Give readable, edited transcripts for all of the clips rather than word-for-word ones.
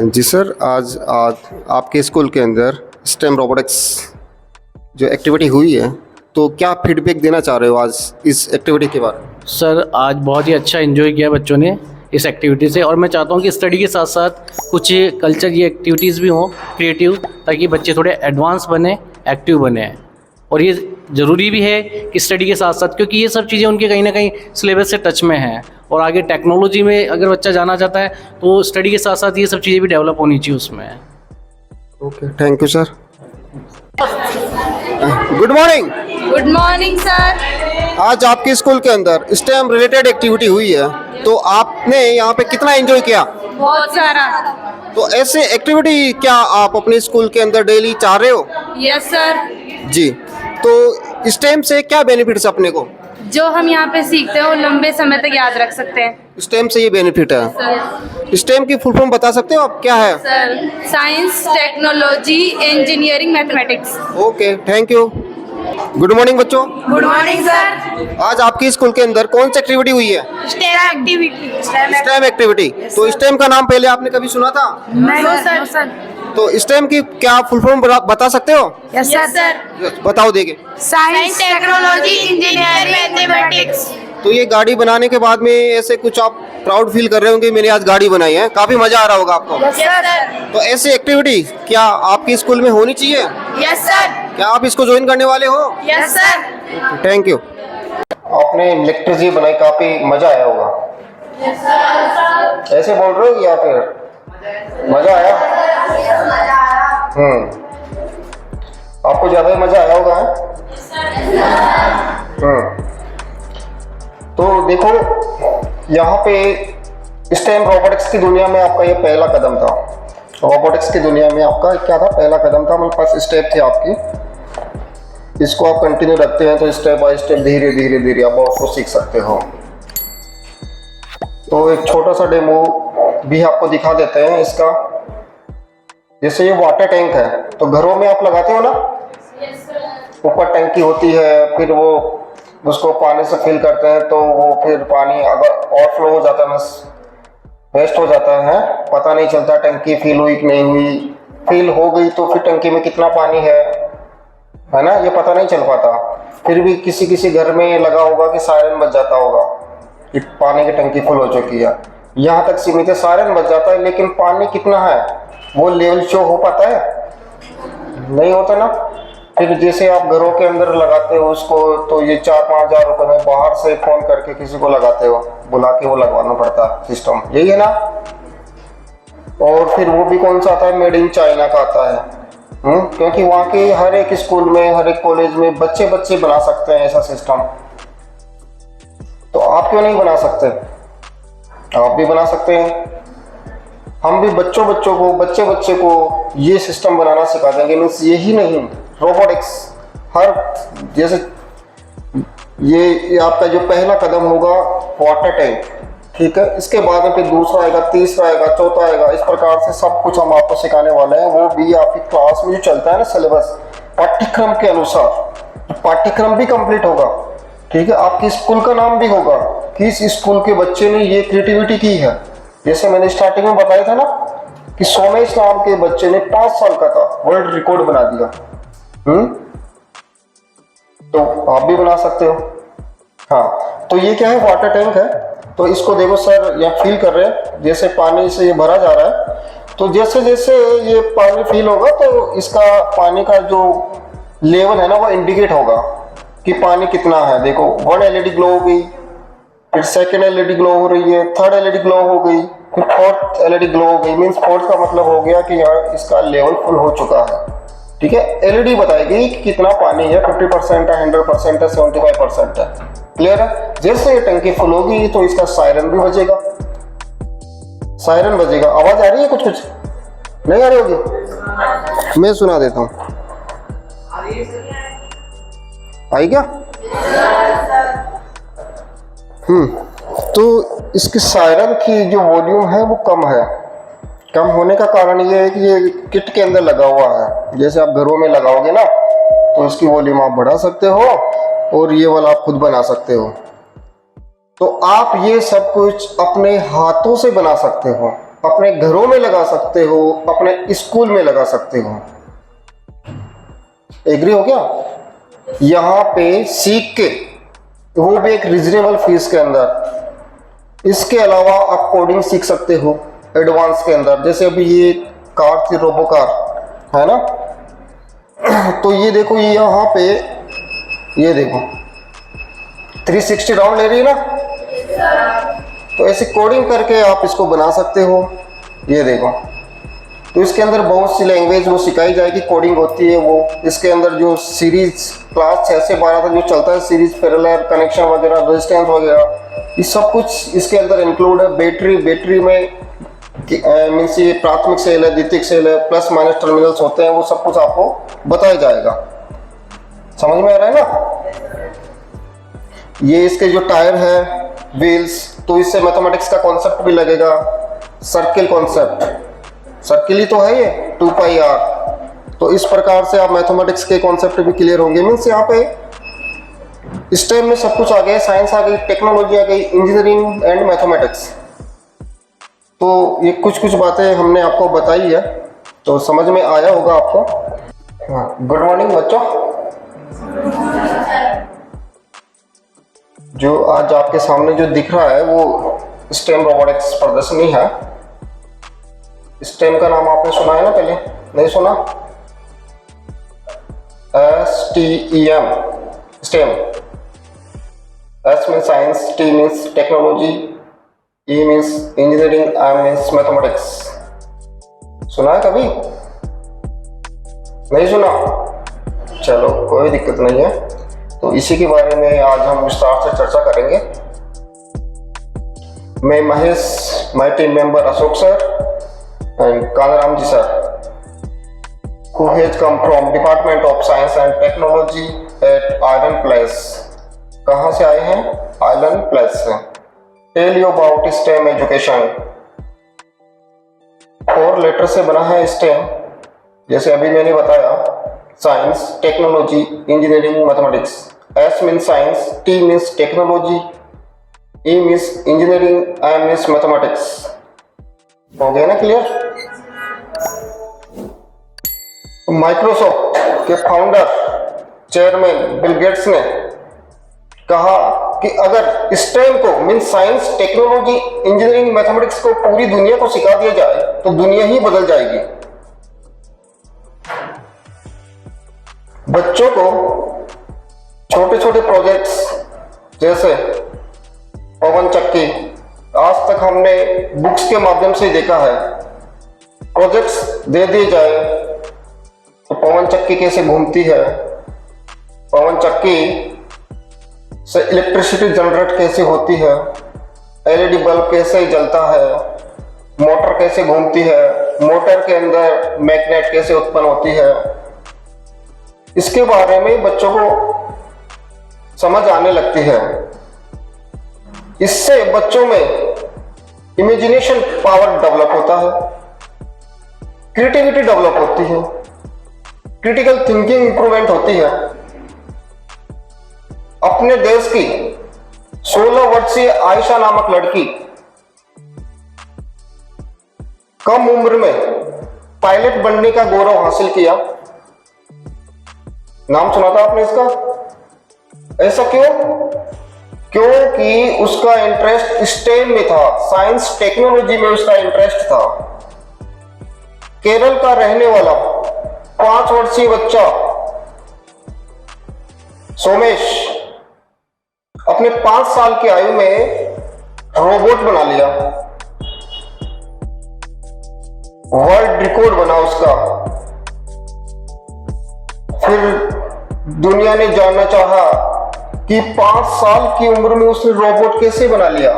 जी sir, आज आज आपके स्कूल के अंदर स्टेम रोबोटिक्स जो एक्टिविटी हुई है, तो क्या फीडबैक देना चाह रहे हो आज इस एक्टिविटी के बारे में? सर आज बहुत ही अच्छा एंजॉय किया बच्चों ने इस एक्टिविटी से, और मैं चाहता हूँ कि स्टडी के साथ साथ कुछ कल्चर ये एक्टिविटीज़ भी हों क्रिएटिव, ताकि बच्चे थोड़े एडवांस बने, एक्टिव बने। और ये ज़रूरी भी है कि स्टडी के साथ साथ, क्योंकि ये सब चीज़ें उनके कहीं ना कहीं सिलेबस से टच में हैं, और आगे टेक्नोलॉजी में अगर बच्चा जाना चाहता है तो स्टडी के साथ साथ ये सब चीज़ें भी डेवलप होनी चाहिए उसमें। Okay, thank you sir. Good morning. Good morning sir. आज आपके स्कूल के अंदर स्टेम रिलेटेड एक्टिविटी हुई है, तो आपने यहाँ पे कितना एंजॉय किया? बहुत सारा। तो ऐसे एक्टिविटी क्या आप अपने स्कूल के अंदर डेली चाह रहे हो? Yes sir. जी, तो स्टेम से क्या बेनिफिट्स अपने को? जो हम यहाँ पे सीखते हैं वो लंबे समय तक याद रख सकते हैं स्टेम से ये बेनिफिट है। सर। स्टेम की फुल फॉर्म बता सकते हो आप, क्या है? Sir, science, technology, engineering, mathematics. Okay, thank you. Good morning बच्चों। Good morning sir. आज आपकी स्कूल के अंदर कौन सी एक्टिविटी हुई है? Stem activity. Stem activity. तो स्टेम का नाम पहले आपने कभी सुना था? नहीं सर। तो स्टेम की क्या फुल फॉर्म बता सकते हो? Yes sir. बताओ देगे। Science, technology, engineering, mathematics. तो ये गाड़ी बनाने के बाद में ऐसे कुछ आप प्राउड फील कर रहे होंगे, मैंने आज गाड़ी बनाई है, काफी मजा आ रहा होगा आपको। Yes sir. तो ऐसी एक्टिविटी क्या आपके स्कूल में होनी चाहिए? Yes sir. क्या आप इसको ज्वाइन करने वाले हो? Yes sir. Thank you. आपने इलेक्ट्रिसिटी बनाई, काफी मजा आया होगा। ऐसे बोल रहे हो या फिर मजा आया? आपको ज्यादा ही मजा आया होगा है? तो देखो, यहाँ पे स्टेम रोबोटिक्स की दुनिया में आपका ये पहला कदम था। रोबोटिक्स की दुनिया में आपका क्या था? पहला कदम था। मेरे पास स्टेप थे आपकी, इसको आप कंटिन्यू रखते हैं तो स्टेप बाय स्टेप धीरे धीरे धीरे आप बहुत कुछ सीख सकते हो। तो एक छोटा सा डेमो भी आपको दिखा देते हैं इसका। जैसे ये वाटर टैंक है, तो घरों में आप लगाते हो ना, ऊपर टंकी होती है, फिर वो उसको पानी से फिल करते हैं, तो वो फिर पानी अगर ओवरफ्लो हो जाता है, वेस्ट हो जाता है, पता नहीं चलता टंकी फिल हुई कि नहीं हुई। फिल हो गई तो फिर टंकी में कितना पानी है ना, ये पता नहीं चल पाता। फिर भी किसी किसी घर में ये लगा होगा कि सायरन बज जाता होगा कि पानी की टंकी फुल हो चुकी है। यहाँ तक सीमित है, सायरन बज जाता है, लेकिन पानी कितना है वो लेवल शो हो पाता है? नहीं होता ना। फिर जैसे आप घरों के अंदर लगाते हो उसको, तो ये 4-5 हज़ार रुपए में बाहर से फोन करके किसी को लगाते हो, बुला के वो लगवाना पड़ता है सिस्टम, यही है ना। और फिर वो भी कौन सा आता है? मेड इन चाइना का आता है। क्योंकि वहाँ के हर एक स्कूल में, हर एक कॉलेज में बच्चे बना सकते हैं ऐसा सिस्टम। तो आप क्यों नहीं बना सकते? आप भी बना सकते हैं। हम भी बच्चे को ये सिस्टम बनाना सिखा देंगे। मीन्स यही नहीं, रोबोटिक्स हर, जैसे ये आपका जो पहला कदम होगा वाटर टैंक, ठीक है, इसके बाद में फिर दूसरा आएगा, तीसरा आएगा, चौथा आएगा, इस प्रकार से सब कुछ हम आपको सिखाने वाले हैं। वो भी आपकी क्लास में जो चलता है ना सिलेबस, पाठ्यक्रम के अनुसार पाठ्यक्रम भी कंप्लीट होगा, ठीक है। आपके स्कूल का नाम भी होगा कि इस स्कूल के बच्चे ने ये क्रिएटिविटी की है। जैसे मैंने स्टार्टिंग में बताया था ना कि सोमेश नाम के बच्चे ने 5 साल का था, वर्ल्ड रिकॉर्ड बना दिया। तो आप भी बना सकते हो। हाँ, तो ये क्या है? वाटर टैंक है। तो इसको देखो सर, यहाँ फील कर रहे हैं, जैसे पानी से ये भरा जा रहा है, तो जैसे जैसे ये पानी फील होगा तो इसका पानी का जो लेवल है ना वो इंडिकेट होगा कि पानी कितना है। देखो 1 LED ग्लो हो गई, फिर सेकेंड LED ग्लो हो रही है, थर्ड LED ग्लो हो गई, फिर फोर्थ LED ग्लो हो गई। मीन्स फोर्थ का मतलब हो गया कि यार इसका लेवल फुल हो चुका है, ठीक है। LED बताएगी कि कितना पानी है, 50% है, 100% है, 75% है। क्लियर है? जैसे ये टंकी फुल होगी तो इसका सायरन भी बजेगा, सायरन बजेगा। आवाज आ रही है? कुछ नहीं आ रही होगी? मैं सुना देता हूँ। आई क्या? तो इसकी सायरन की जो वॉल्यूम है वो कम है। कम होने का कारण ये है कि ये किट के अंदर लगा हुआ है। जैसे आप घरों में लगाओगे ना तो इसकी वॉल्यूम आप बढ़ा सकते हो, और ये वाला आप खुद बना सकते हो। तो आप ये सब कुछ अपने हाथों से बना सकते हो। अपने घरों में लगा सकते हो, अपने स्कूल में लगा सकते हो। एग्री हो क्या? यहाँ पे सीख के, वो भी एक रीजनेबल फीस के अंदर। इसके अलावा आप कोडिंग सीख सकते हो एडवांस के अंदर। जैसे अभी ये कार थी, रोबो कार, है ना? तो ये देखो, ये यहाँ पे ये देखो 360 राउंड ले रही है ना, तो ऐसे कोडिंग करके आप इसको बना सकते हो। ये देखो, तो इसके अंदर बहुत सी लैंग्वेज वो सिखाई जाएगी, कोडिंग होती है वो। इसके अंदर जो सीरीज क्लास 6 से 12 तक जो चलता है, सीरीज, पैरेलल, कनेक्शन वगैरह, रेजिस्टेंस वगैरह, ये सब कुछ इसके अंदर इंक्लूड है। बैटरी में मीन्स ये प्राथमिक सेल है, द्वितीयक सेल है, प्लस माइनस टर्मिनल्स होते हैं, वो सब कुछ आपको बताया जाएगा। समझ में आ रहा है ना? ये इसके जो टायर है, व्हील्स, तो इससे मैथमेटिक्स का कॉन्सेप्ट भी लगेगा। सर्किल कॉन्सेप्ट, सर्किल ही तो है ये 2πr। तो इस प्रकार से आप मैथमेटिक्स के कॉन्सेप्ट भी क्लियर होंगे। मीन्स यहाँ पे स्टेम में सब कुछ आ गया, साइंस आ गई, टेक्नोलॉजी आ गई, इंजीनियरिंग एंड मैथमेटिक्स। तो ये कुछ बातें हमने आपको बताई है, तो समझ में आया होगा आपको। हाँ, गुड मॉर्निंग बच्चों। जो आज आपके सामने जो दिख रहा है वो स्टेम रोबोटिक्स प्रदर्शनी है। स्टेम का नाम आपने सुना है ना? पहले नहीं सुना? STEM, stem. S means science, T means technology, E means engineering, I means mathematics. सुना है कभी? नहीं सुना? चलो कोई दिक्कत नहीं है। तो इसी के बारे में आज हम विस्तार से चर्चा करेंगे। मैं Mahesh, my team member Ashok sir and Kanaram ji sir, who has come from Department of Science and Technology at Iron Place। कहाँ से आए हैं? Iron Place से। Tell you about STEM education। 4 letter से बना है STEM, जैसे अभी मैंने बताया, science, technology, engineering, mathematics. S means science, T means technology, E means engineering, I means mathematics. हो गया ना क्लियर? माइक्रोसॉफ्ट के फाउंडर, चेयरमैन बिल गेट्स ने कहा कि अगर स्टेम को means science, technology, engineering, mathematics को पूरी दुनिया को सिखा दिया जाए तो दुनिया ही बदल जाएगी। बच्चों को छोटे छोटे प्रोजेक्ट्स जैसे पवन चक्की, आज तक हमने बुक्स के माध्यम से देखा है, प्रोजेक्ट्स दे दिए जाए तो पवन चक्की कैसे घूमती है, पवन चक्की से इलेक्ट्रिसिटी जनरेट कैसे होती है, LED बल्ब कैसे जलता है, मोटर कैसे घूमती है, मोटर के अंदर मैग्नेट कैसे उत्पन्न होती है, इसके बारे में बच्चों को समझ आने लगती है। इससे बच्चों में इमेजिनेशन पावर डेवलप होता है, क्रिएटिविटी डेवलप होती है, क्रिटिकल थिंकिंग इंप्रूवमेंट होती है। अपने देश की 16 वर्षीय आयशा नामक लड़की कम उम्र में पायलट बनने का गौरव हासिल किया। नाम सुना था आपने इसका? ऐसा क्यों? क्योंकि उसका इंटरेस्ट स्टेम में था, साइंस टेक्नोलॉजी में उसका इंटरेस्ट था। केरल का रहने वाला 5 वर्षीय बच्चा सोमेश अपने 5 साल की आयु में रोबोट बना लिया, वर्ल्ड रिकॉर्ड बना उसका। फिर दुनिया ने जानना चाहा कि 5 साल की उम्र में उसने रोबोट कैसे बना लिया।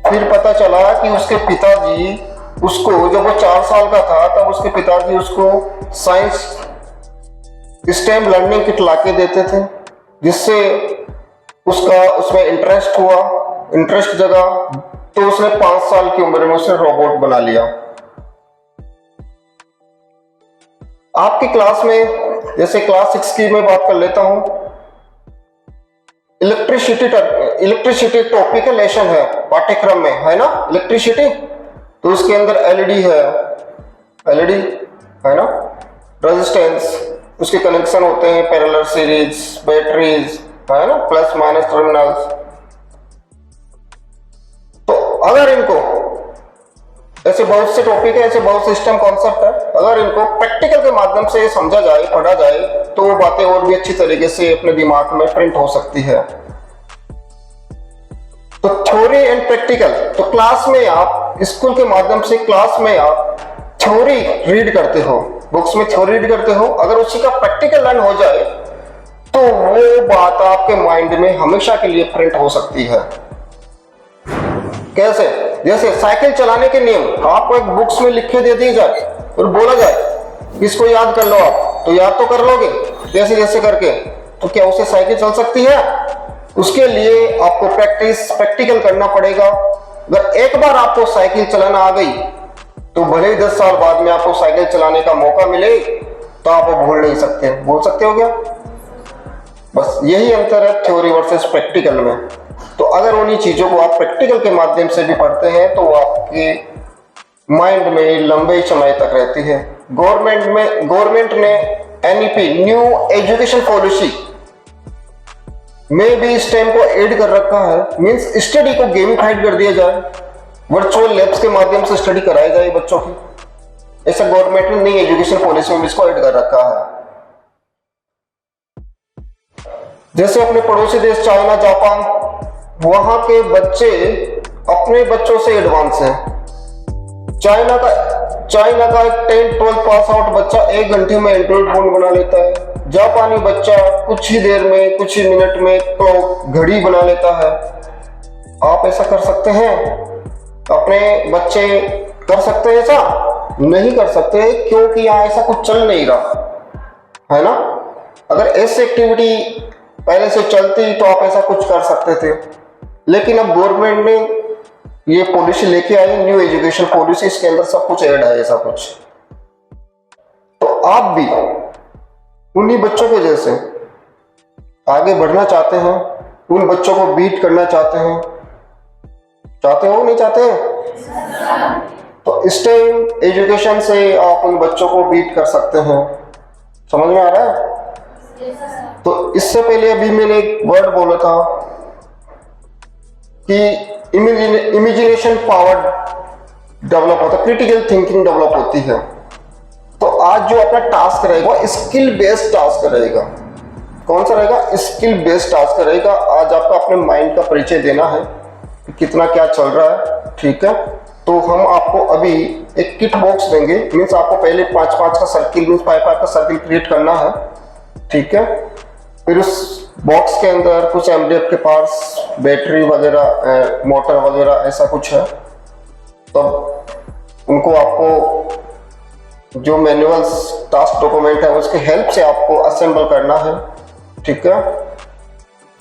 फिर पता चला कि उसके पिताजी उसको, जब वो 4 साल का था तब उसके पिताजी उसको साइंस स्टेम लर्निंग किट लाके देते थे, जिससे उसका उसमें इंटरेस्ट हुआ, इंटरेस्ट जगा, तो उसने 5 साल की उम्र में उसने रोबोट बना लिया। आपकी क्लास में, जैसे क्लास 6 की मैं बात कर लेता हूं, इलेक्ट्रिसिटी टॉपिक लेशन है पाठ्यक्रम में, है ना? इलेक्ट्रिसिटी तो इसके अंदर एलईडी है, एलईडी है ना, रेजिस्टेंस, उसके कनेक्शन होते हैं, पैरेलल सीरीज, बैटरीज, है ना, प्लस माइनस टर्मिनल्स। तो अगर इनको, ऐसे बहुत से टॉपिक है, ऐसे बहुत से सिस्टम कॉन्सेप्ट है, अगर इनको प्रैक्टिकल के माध्यम से समझा जाए, पढ़ा जाए, तो वो बातें और भी अच्छी तरीके से अपने दिमाग में प्रिंट हो सकती है। तो थ्योरी एंड प्रैक्टिकल, तो क्लास में आप, स्कूल के माध्यम से क्लास में आप थ्योरी रीड करते हो, बुक्स में थ्योरी रीड करते हो, अगर उसी का प्रैक्टिकल लर्न हो जाए तो वो बात आपके माइंड में हमेशा के लिए प्रिंट हो सकती है। कैसे? जैसे साइकिल चलाने के नियम आपको एक बुक्स में लिखे दे दिए जाए और बोला जाए इसको याद कर लो आप, तो याद तो कर लोगे जैसे जैसे करके, तो क्या उससे साइकिल चल सकती है? उसके लिए आपको प्रैक्टिकल करना पड़ेगा। अगर एक बार आपको साइकिल चलाना आ गई तो भले ही 10 साल बाद में आपको साइकिल चलाने का मौका मिले तो आप वो भूल नहीं सकते। बोल सकते हो क्या? बस यही अंतर है थ्योरी वर्सेस प्रैक्टिकल में। तो अगर उन्हीं चीजों को आप प्रैक्टिकल के माध्यम से भी पढ़ते हैं तो आपके माइंड में लंबे समय तक रहती है। गवर्नमेंट ने एनईपी, न्यू एजुकेशन पॉलिसी में भी इस टाइम को ऐड कर रखा है। मींस स्टडी को गेमिफाइड कर दिया जाए, वर्चुअल लैब्स के माध्यम से स्टडी कराई जाए बच्चों की। ऐसा गवर्नमेंट ने नई एजुकेशन पॉलिसी में इसको ऐड कर रखा है। जैसे अपने पड़ोसी देश चाइना, जापान, वहां के बच्चे अपने बच्चों से एडवांस हैं। चाइना का 10-12 पास आउट बच्चा 1 घंटे में एंड्रॉइड फोन बना लेता है। जापानी बच्चा कुछ ही देर में, कुछ ही मिनट में क्लॉक, घड़ी बना लेता है। आप ऐसा कर सकते हैं? अपने बच्चे कर सकते हैं ऐसा? नहीं कर सकते, क्योंकि यहाँ ऐसा कुछ चल नहीं रहा है ना। अगर ऐसी एक्टिविटी पहले से चलती तो आप ऐसा कुछ कर सकते थे, लेकिन अब गवर्नमेंट ने ये पॉलिसी लेके आई, न्यू एजुकेशन पॉलिसी, इसके अंदर सब कुछ ऐड है ऐसा कुछ। तो आप भी उन्हीं बच्चों के जैसे आगे बढ़ना चाहते हैं, उन बच्चों को बीट करना चाहते हैं, चाहते हो नहीं चाहते हैं? तो इस टाइम एजुकेशन से आप उन बच्चों को बीट कर सकते हैं। समझ में आ रहा है? तो इससे पहले अभी मैंने एक वर्ड बोला था कि इमेजिनेशन पावर डेवलप होता है, क्रिटिकल थिंकिंग डेवलप होती है। तो आज जो अपना टास्क रहेगा स्किल बेस्ड टास्क रहेगा। कौन सा रहेगा? स्किल बेस्ड टास्क रहेगा। आज आपका अपने माइंड का परिचय देना है कि कितना क्या चल रहा है, ठीक है। तो हम आपको अभी एक किट बॉक्स देंगे। मीन्स आपको पहले 5-5 का सर्किल, मीन्स 5-5 का सर्किल क्रिएट करना है, ठीक है। फिर उस बॉक्स के अंदर कुछ एमडीएफ के पास बैटरी वगैरह, मोटर वगैरह ऐसा कुछ है। तो उनको आपको जो मैनुअल्स टास्क डॉक्यूमेंट है उसके हेल्प से आपको असेंबल करना है, ठीक है।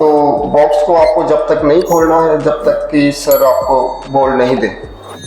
तो बॉक्स को आपको जब तक नहीं खोलना है जब तक कि सर आपको बोल नहीं दे।